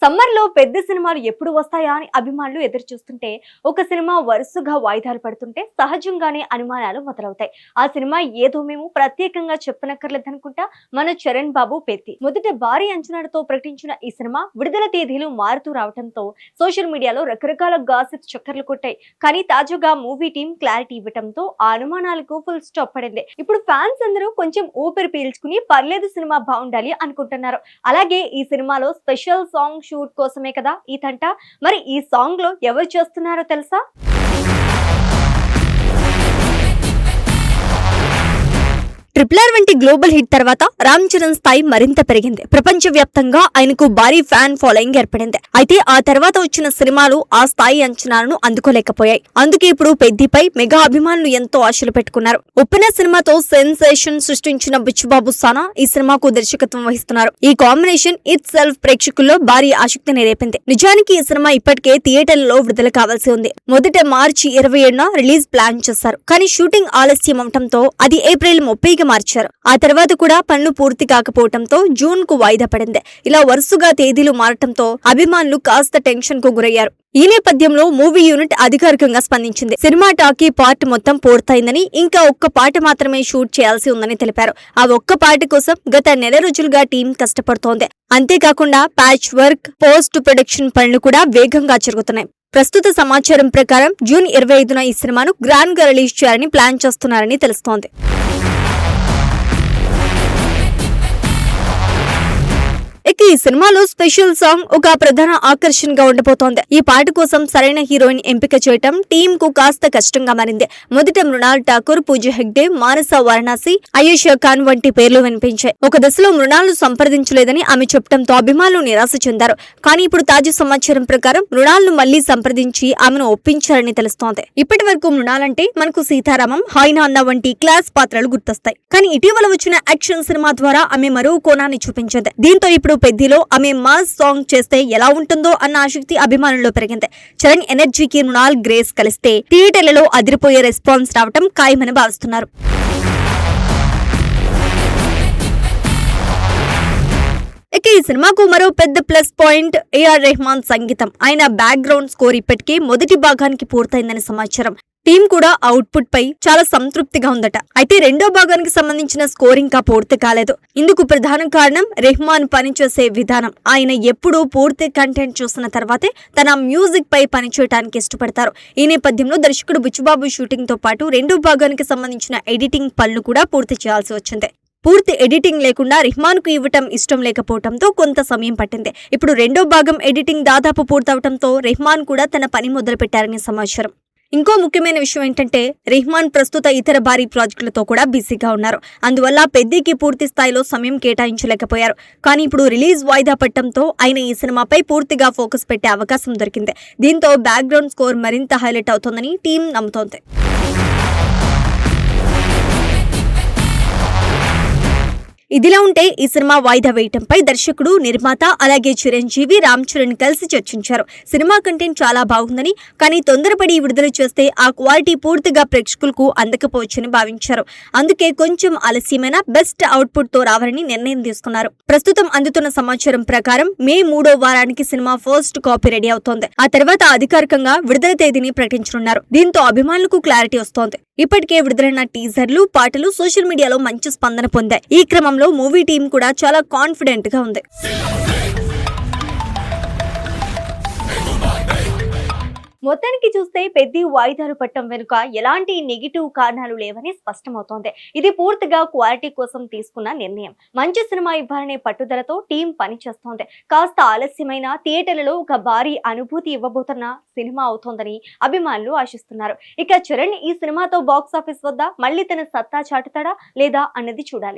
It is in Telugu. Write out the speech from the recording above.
సమ్మర్ లో పెద్ద సినిమాలు ఎప్పుడు వస్తాయా అని అభిమానులు ఎదురు చూస్తుంటే ఒక సినిమా వరుసగా వాయిదాలు పడుతుంటే సహజంగానే అనుమానాలు మొదలవుతాయి. ఆ సినిమా ఏదో మేము ప్రత్యేకంగా చెప్పనక్కర్లేదనుకుంటా మన చరణ్ బాబు పెద్ది. మొదట భారీ అంచనాలతో ప్రకటించిన ఈ సినిమా విడుదల తేదీలు మారుతూ రావడంతో సోషల్ మీడియాలో రకరకాల గాసిప్స్ చక్కర్లు కొట్టాయి. కానీ తాజాగా మూవీ టీం క్లారిటీ ఇవ్వడంతో ఆ అనుమానాలకు ఫుల్ స్టాప్ పడింది. ఇప్పుడు ఫ్యాన్స్ అందరూ కొంచెం ఊపిరి పీల్చుకుని పర్లేదు సినిమా బాగుండాలి అనుకుంటున్నారు. అలాగే ఈ సినిమాలో స్పెషల్ సాంగ్ షూట్ కోసమే కదా ఈ తంట. మరి ఈ సాంగ్ లో ఎవరు చేస్తున్నారో తెలుసా? RRR వంటి గ్లోబల్ హిట్ తర్వాత రామ్ చరణ్ స్థాయి మరింత పెరిగింది. ప్రపంచవ్యాప్తంగా ఆయనకు భారీ ఫ్యాన్ ఫాలోయింగ్ ఏర్పడింది. అయితే ఆ తర్వాత వచ్చిన సినిమాలు ఆ స్థాయి అంచనాలను అందుకోలేకపోయాయి. అందుకే ఇప్పుడు పెద్దిపై మెగా అభిమానులు ఎంతో ఆశలు పెట్టుకున్నారు. ఉప్పెన సినిమాతో సెన్సేషన్ సృష్టించిన బుచ్చిబాబు సానా ఈ సినిమాకు దర్శకత్వం వహిస్తున్నారు. ఈ కాంబినేషన్ ఇట్ సెల్ఫ్ ప్రేక్షకుల్లో భారీ ఆసక్తిని రేపింది. నిజానికి ఈ సినిమా ఇప్పటికే థియేటర్లలో విడుదల కావాల్సి ఉంది. మొదట మార్చి 27న రిలీజ్ ప్లాన్ చేశారు. కానీ షూటింగ్ ఆలస్యం అవడంతో అది ఏప్రిల్ 30కి మార్చారు. ఆ తర్వాత కూడా పనులు పూర్తి కాకపోవడంతో జూన్ కు వాయిదా పడింది. ఇలా వరుసగా తేదీలు మారటంతో అభిమానులు కాస్త టెన్షన్ కు గురయ్యారు. ఈ నేపథ్యంలో మూవీ యూనిట్ అధికారికంగా స్పందించింది. సినిమా టాకీ పార్ట్ మొత్తం పూర్తయిందని, ఇంకా ఒక్క పాట మాత్రమే షూట్ చేయాల్సి ఉందని తెలిపారు. ఆ ఒక్క పాట కోసం గత నెల రోజులుగా టీం కష్టపడుతోంది. అంతేకాకుండా ప్యాచ్ వర్క్, పోస్ట్ ప్రొడక్షన్ పనులు కూడా వేగంగా జరుగుతున్నాయి. ప్రస్తుత సమాచారం ప్రకారం జూన్ 25న ఈ సినిమాను గ్రాండ్ గా రిలీజ్ చేయాలని ప్లాన్ చేస్తున్నారని తెలుస్తోంది. ఇక ఈ సినిమాలో స్పెషల్ సాంగ్ ఒక ప్రధాన ఆకర్షణగా ఉండబోతోంది. ఈ పాట కోసం సరైన హీరోయిన్ ఎంపిక చేయటం టీం కు కాస్త కష్టంగా మారింది. మొదట మృణాల్ ఠాకూర్, పూజా హెగ్డే, మానస వారణాసి, ఆయేషా ఖాన్ వంటి పేర్లు వినిపించాయి. ఒక దశలో మృణాల్ సంప్రదించలేదని ఆమె చెప్పడంతో అభిమానులు నిరాశ చెందారు. కానీ ఇప్పుడు తాజా సమాచారం ప్రకారం మృణాల్ ను మళ్లీ సంప్రదించి ఆమెను ఒప్పించారని తెలుస్తోంది. ఇప్పటి వరకు మృణాల్ అంటే మనకు సీతారామం, హాయ్ నాన్న వంటి క్లాస్ పాత్రలు గుర్తొస్తాయి. కానీ ఇటీవల వచ్చిన యాక్షన్ సినిమా ద్వారా ఆమె మరో కోణాన్ని చూపించింది. దీంతో ఇప్పుడు పెద్దిలో ఆమె మాస్ సాంగ్ చేస్తే ఎలా ఉంటుందో అన్న ఆసక్తి అభిమానుల్లో పెరిగింది. చరణ్ ఎనర్జీకి మృణాల్ గ్రేస్ కలిస్తే థియేటర్లలో అదిరిపోయే రెస్పాన్స్ రావటం ఖాయమని భావిస్తున్నారు. ఇక ఈ సినిమాకు మరో పెద్ద ప్లస్ పాయింట్ AR రెహమాన్ సంగీతం. ఆయన బ్యాక్గ్రౌండ్ స్కోర్ ఇప్పటికే మొదటి భాగానికి పూర్తయిందని సమాచారం. టీం కూడా అవుట్పుట్ పై చాలా సంతృప్తిగా ఉందట. అయితే రెండో భాగానికి సంబంధించిన స్కోర్ ఇంకా పూర్తి కాలేదు. ఇందుకు ప్రధాన కారణం రెహమాన్ పనిచేసే విధానం. ఆయన ఎప్పుడూ పూర్తి కంటెంట్ చూసిన తర్వాతే తన మ్యూజిక్ పై పనిచేయడానికి ఇష్టపడతారు. ఈ నేపథ్యంలో దర్శకుడు బుచ్చిబాబు షూటింగ్ తో పాటు రెండో భాగానికి సంబంధించిన ఎడిటింగ్ పనులు కూడా పూర్తి చేయాల్సి వచ్చింది. పూర్తి ఎడిటింగ్ లేకుండా రెహమాన్ కు ఇవ్వటం ఇష్టం లేకపోవడంతో కొంత సమయం పట్టింది. ఇప్పుడు రెండో భాగం ఎడిటింగ్ దాదాపు పూర్తవడంతో రెహమాన్ కూడా తన పని మొదలు పెట్టారని సమాచారం. ఇంకో ముఖ్యమైన విషయం ఏంటంటే రెహమాన్ ప్రస్తుత ఇతర భారీ ప్రాజెక్టులతో కూడా బిజీగా ఉన్నారు. అందువల్ల పెద్దికి పూర్తి స్థాయిలో సమయం కేటాయించలేకపోయారు. కానీ ఇప్పుడు రిలీజ్ వాయిదా పడటంతో ఆయన ఈ సినిమాపై పూర్తిగా ఫోకస్ పెట్టే అవకాశం దొరికింది. దీంతో బ్యాక్గ్రౌండ్ స్కోర్ మరింత హైలైట్ అవుతోందని టీం నమ్ముతోంది. ఇదిలా ఉంటే ఈ సినిమా వాయిదా వేయటంపై దర్శకుడు, నిర్మాత అలాగే చిరంజీవి, రామ్ చరణ్ కలిసి చర్చించారు. సినిమా కంటెంట్ చాలా బాగుందని, కానీ తొందరపడి విడుదల చేస్తే ఆ క్వాలిటీ పూర్తిగా ప్రేక్షకులకు అందకపోవచ్చని భావించారు. అందుకే కొంచెం ఆలస్యమైన బెస్ట్ అవుట్పుట్ తో రావాలని నిర్ణయం తీసుకున్నారు. ప్రస్తుతం అందుతున్న సమాచారం ప్రకారం మే 3వ వారానికి సినిమా ఫస్ట్ కాపీ రెడీ అవుతోంది. ఆ తర్వాత అధికారికంగా విడుదల తేదీని ప్రకటించనున్నారు. దీంతో అభిమానులకు క్లారిటీ వస్తోంది. ఇప్పటికే విడుదలైన టీజర్లు, పాటలు సోషల్ మీడియాలో మంచి స్పందన పొందాయి. ఈ క్రమంలో మూవీ టీం కూడా చాలా కాన్ఫిడెంట్ గా ఉంది. మొత్తానికి చూస్తే పెద్ది వాయిదాలు పట్టడం వెనుక ఎలాంటి నెగిటివ్ కారణాలు లేవని స్పష్టమవుతోంది. ఇది పూర్తిగా క్వాలిటీ కోసం తీసుకున్న నిర్ణయం. మంచి సినిమా ఇవ్వాలనే పట్టుదలతో టీం పనిచేస్తోంది. కాస్త ఆలస్యమైన థియేటర్లలో ఒక భారీ అనుభూతి ఇవ్వబోతున్న సినిమా అవుతోందని అభిమానులు ఆశిస్తున్నారు. ఇక చరణ్ ఈ సినిమాతో బాక్సాఫీస్ వద్ద మళ్ళీ తన సత్తా చాటుతాడా లేదా అన్నది చూడాలి.